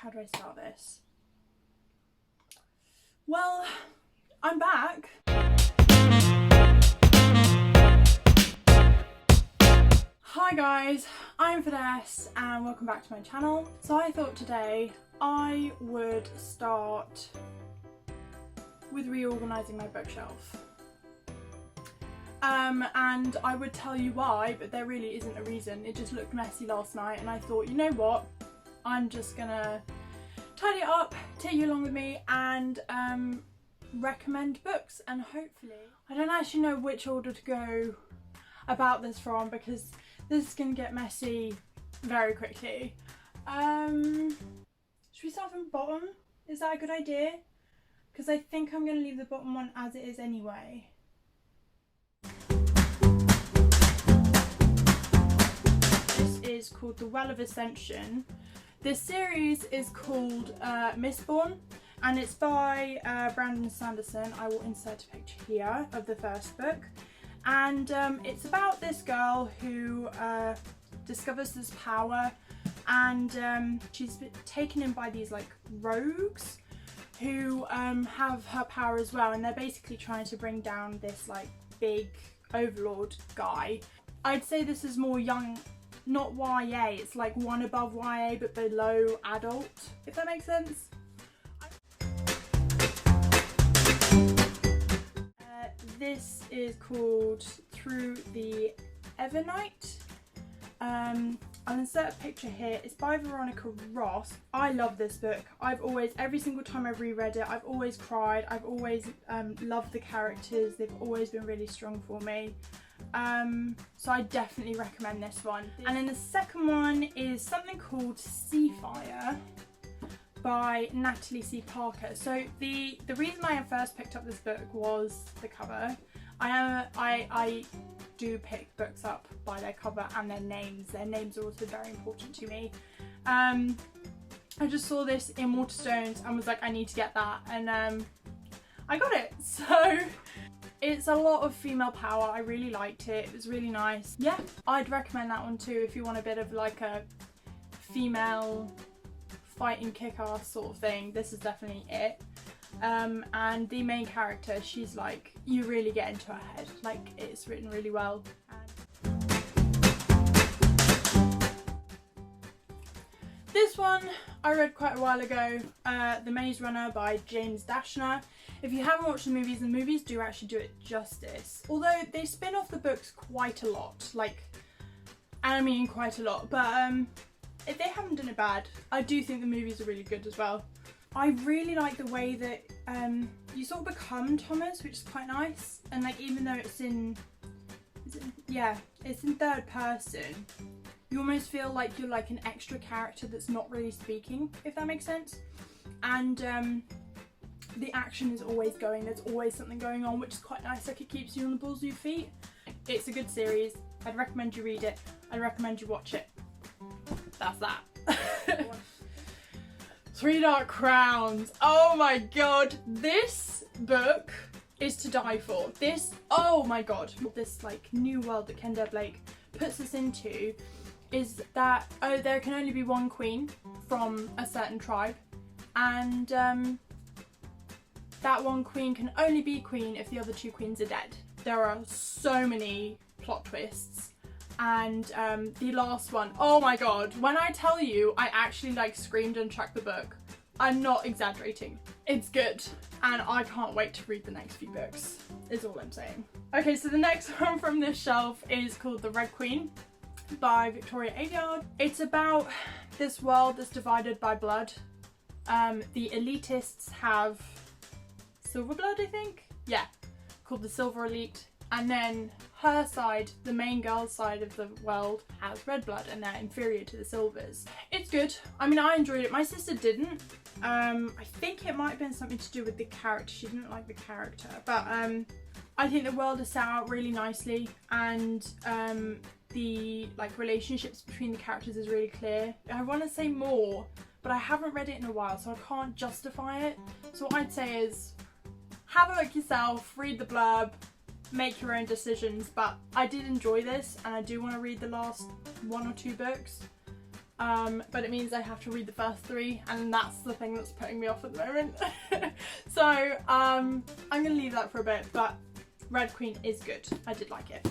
how do I start this? Well, I'm back. Hi guys, I'm Vanessa and welcome back to my channel. So I thought today I would start with reorganising my bookshelf. And I would tell you why, but there really isn't a reason. It just looked messy last night and I thought, you know what, I'm just gonna tidy it up, take you along with me and recommend books, and hopefully, I don't actually know which order to go about this from because this is gonna get messy very quickly. Should we start from the bottom? Is that a good idea? Because I think I'm gonna leave the bottom one as it is anyway. This is called The Well of Ascension. This series is called Mistborn and it's by Brandon Sanderson. I will insert a picture here of the first book. And it's about this girl who discovers this power, and she's been taken in by these like rogues who have her power as well, and they're basically trying to bring down this like big overlord guy. I'd say this is more young, not YA, it's like one above YA but below adult, if that makes sense. This is called Through the Evernight. I'll insert a picture here. It's by Veronica Ross. I love this book. Every single time I've reread it, I've always cried. I've always loved the characters. They've always been really strong for me. So I definitely recommend this one. And then the second one is something called Seafire by Natalie C. Parker. So the reason I first picked up this book was the cover. I do pick books up by their cover and their names. Their names are also very important to me. I just saw this in Waterstones and was like, I need to get that, and I got it. So it's a lot of female power. I really liked it. It was really nice. Yeah, I'd recommend that one too if you want a bit of like a female fighting kick-ass sort of thing. This is definitely it. And the main character, she's like, you really get into her head. Like, it's written really well. And this one I read quite a while ago, The Maze Runner by James Dashner. If you haven't watched the movies do actually do it justice. Although they spin off the books quite a lot, like, and I mean quite a lot, but if they haven't done it bad. I do think the movies are really good as well. I really like the way that you sort of become Thomas, which is quite nice. And like, even though it's in third person, you almost feel like you're like an extra character that's not really speaking, if that makes sense. And the action is always going, there's always something going on, which is quite nice. Like, it keeps you on the balls of your feet. It's a good series. I'd recommend you read it. I'd recommend you watch it. That's that. Three Dark Crowns. Oh my god, this book is to die for. This, oh my god, this like new world that Kendall Blake puts us into is that, oh, there can only be one queen from a certain tribe, and that one queen can only be queen if the other two queens are dead. There are so many plot twists. And the last one, oh my god, when I tell you I actually like screamed and chucked the book, I'm not exaggerating. It's good and I can't wait to read the next few books, is all I'm saying. Okay, so the next one from this shelf is called The Red Queen by Victoria Aveyard. It's about this world that's divided by blood. The elitists have silver blood, I think? Yeah, called the Silver Elite. And then her side, the main girl's side of the world, has red blood and they're inferior to the silvers. It's good. I mean, I enjoyed it. My sister didn't. I think it might have been something to do with the character. She didn't like the character. But I think the world is set out really nicely, and the like relationships between the characters is really clear. I want to say more, but I haven't read it in a while, so I can't justify it. So what I'd say is have a look yourself, read the blurb, make your own decisions. But I did enjoy this and I do want to read the last one or two books. but it means I have to read the first 3, and that's the thing that's putting me off at the moment. So I'm gonna leave that for a bit, but Red Queen is good. I did like it.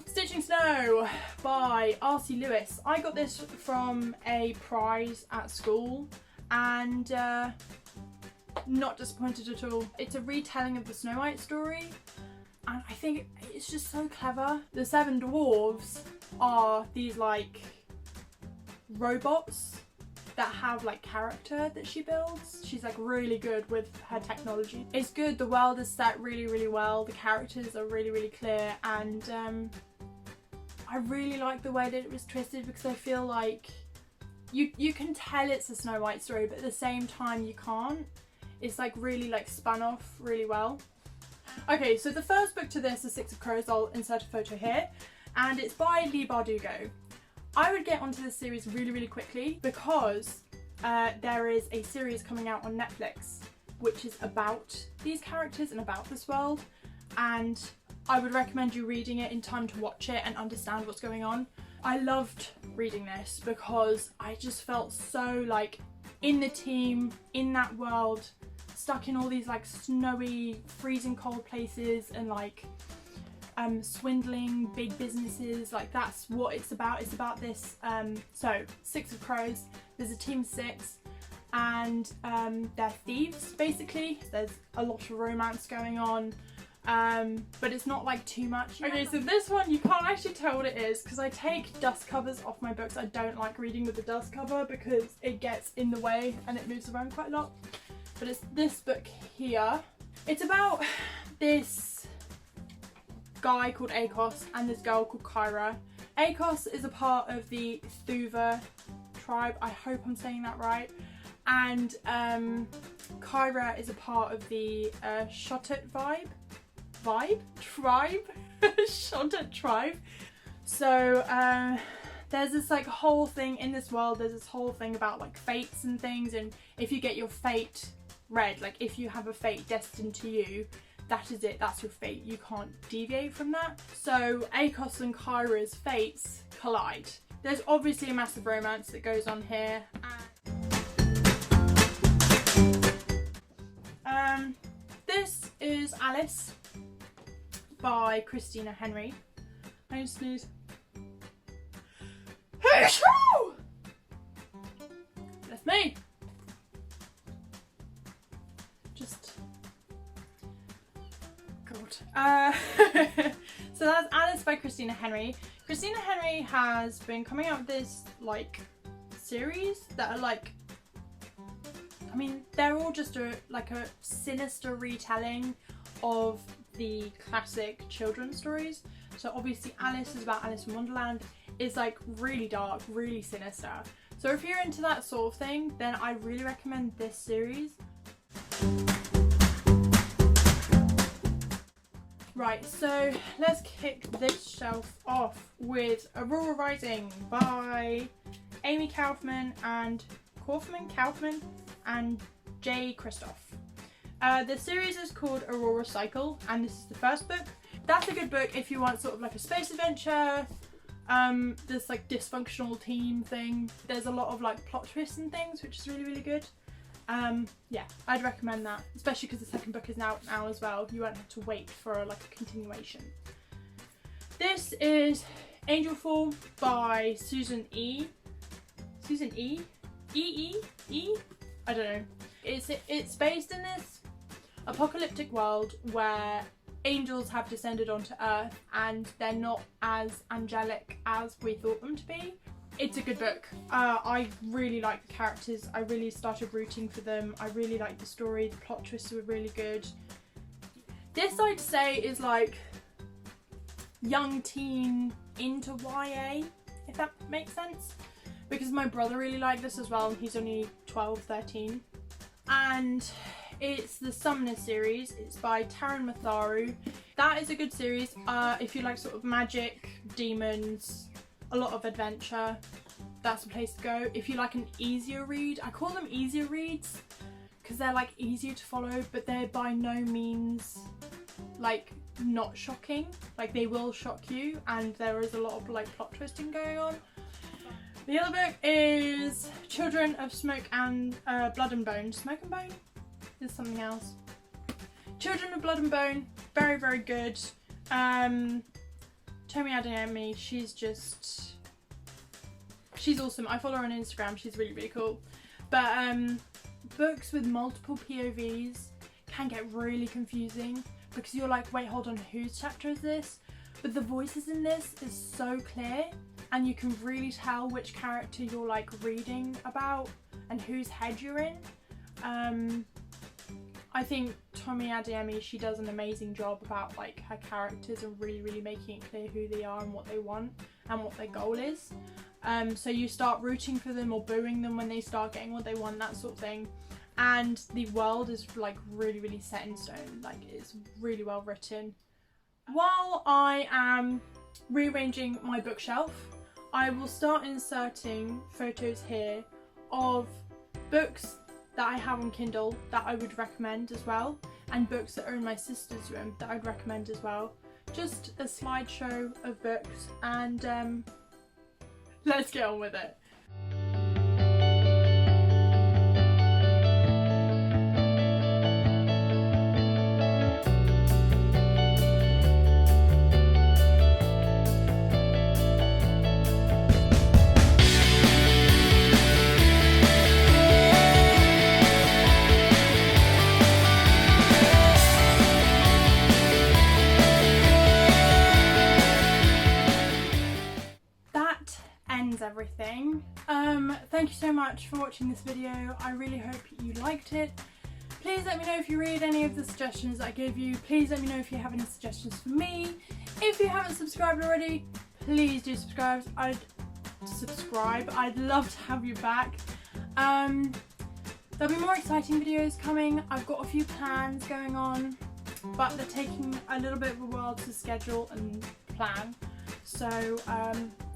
Stitching Snow by R.C. Lewis. I got this from a prize at school, and not disappointed at all. It's a retelling of the Snow White story, and I think it's just so clever. The 7 dwarves are these like robots that have like character that she builds. She's like really good with her technology. It's good, the world is set really, really well, the characters are really, really clear, and I really like the way that it was twisted, because I feel like you can tell it's a Snow White story, but at the same time you can't. It's like really like spun off really well. Okay, so the first book to this is 6 of Crows. I'll insert a photo here, and it's by Leigh Bardugo. I would get onto this series really, really quickly, because there is a series coming out on Netflix which is about these characters and about this world, and I would recommend you reading it in time to watch it and understand what's going on. I loved reading this because I just felt so like in the team, in that world, stuck in all these like snowy, freezing cold places, and like swindling big businesses. Like that's what it's about. It's about this. So 6 of Crows, there's a team of 6, and they're thieves basically. There's a lot of romance going on, but it's not like too much. Okay, so this one you can't actually tell what it is because I take dust covers off my books. I don't like reading with the dust cover because it gets in the way and it moves around quite a lot. But it's this book here. It's about this guy called Akos and this girl called Kyra. Akos is a part of the Thuva tribe. I hope I'm saying that right. And Kyra is a part of the Shotet tribe. Shotet tribe. So there's this like whole thing in this world. There's this whole thing about like fates and things, and if you get your fate read, like if you have a fate destined to you, that is it, that's your fate, you can't deviate from that. So Akos and Kyra's fates collide. There's obviously a massive romance that goes on here. This is Alice by Christina Henry. I just sneeze. That's me. Just God. So that's Alice by Christina Henry. Christina Henry has been coming out with this like series that are like, I mean, they're all just a sinister retelling of the classic children's stories. So obviously Alice is about Alice in Wonderland. It's like really dark, really sinister. So if you're into that sort of thing, then I really recommend this series. Right, so let's kick this shelf off with Aurora Rising by Amy Kaufman and Jay Kristoff. The series is called Aurora Cycle, and this is the first book. That's a good book if you want sort of like a space adventure, this like dysfunctional team thing. There's a lot of like plot twists and things, which is really, really good. Yeah, I'd recommend that, especially because the second book is out now as well. You won't have to wait for like a continuation. This is Angel Fall by Susan E. I don't know. It's based in this apocalyptic world where angels have descended onto Earth and they're not as angelic as we thought them to be. It's a good book. I really like the characters. I really started rooting for them. I really like the story. The plot twists were really good. This I'd say is like young teen into YA, if that makes sense. Because my brother really liked this as well, and he's only 12, 13. And it's the Summoner series. It's by Taran Matharu. That is a good series. If you like sort of magic, demons, a lot of adventure, that's the place to go. If you like an easier read, I call them easier reads because they're like easier to follow, but they're by no means like not shocking. Like, they will shock you, and there is a lot of like plot twisting going on. The other book is Children of Smoke and Blood and Bone. Smoke and Bone is something else. Children of Blood and Bone, very, very good. Tomi Adeyemi, she's awesome. I follow her on Instagram, she's really, really cool. But books with multiple POVs can get really confusing because you're like, wait, hold on, whose chapter is this? But the voices in this is so clear, and you can really tell which character you're like reading about and whose head you're in. I think Tomi Adeyemi, she does an amazing job about like her characters and really, really making it clear who they are and what they want and what their goal is. So you start rooting for them or booing them when they start getting what they want, that sort of thing. And the world is like really, really set in stone. Like, it's really well written. While I am rearranging my bookshelf, I will start inserting photos here of books that I have on Kindle that I would recommend as well, and books that are in my sister's room that I'd recommend as well. Just a slideshow of books, and let's get on with it. Everything. Thank you so much for watching this video. I really hope you liked it. Please let me know if you read any of the suggestions I gave you. Please let me know if you have any suggestions for me. If you haven't subscribed already, please do subscribe. I'd love to have you back. There'll be more exciting videos coming. I've got a few plans going on, but they're taking a little bit of a while to schedule and plan. So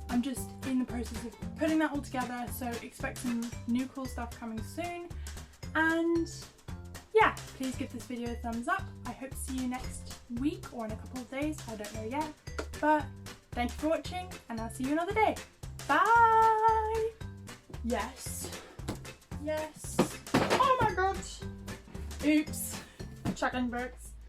I'm just in the process of putting that all together, so expect some new cool stuff coming soon. And yeah, please give this video a thumbs up. I hope to see you next week or in a couple of days, I don't know yet. But thank you for watching, and I'll see you another day. Bye! Yes. Yes. Oh my god! Oops. Chucking books.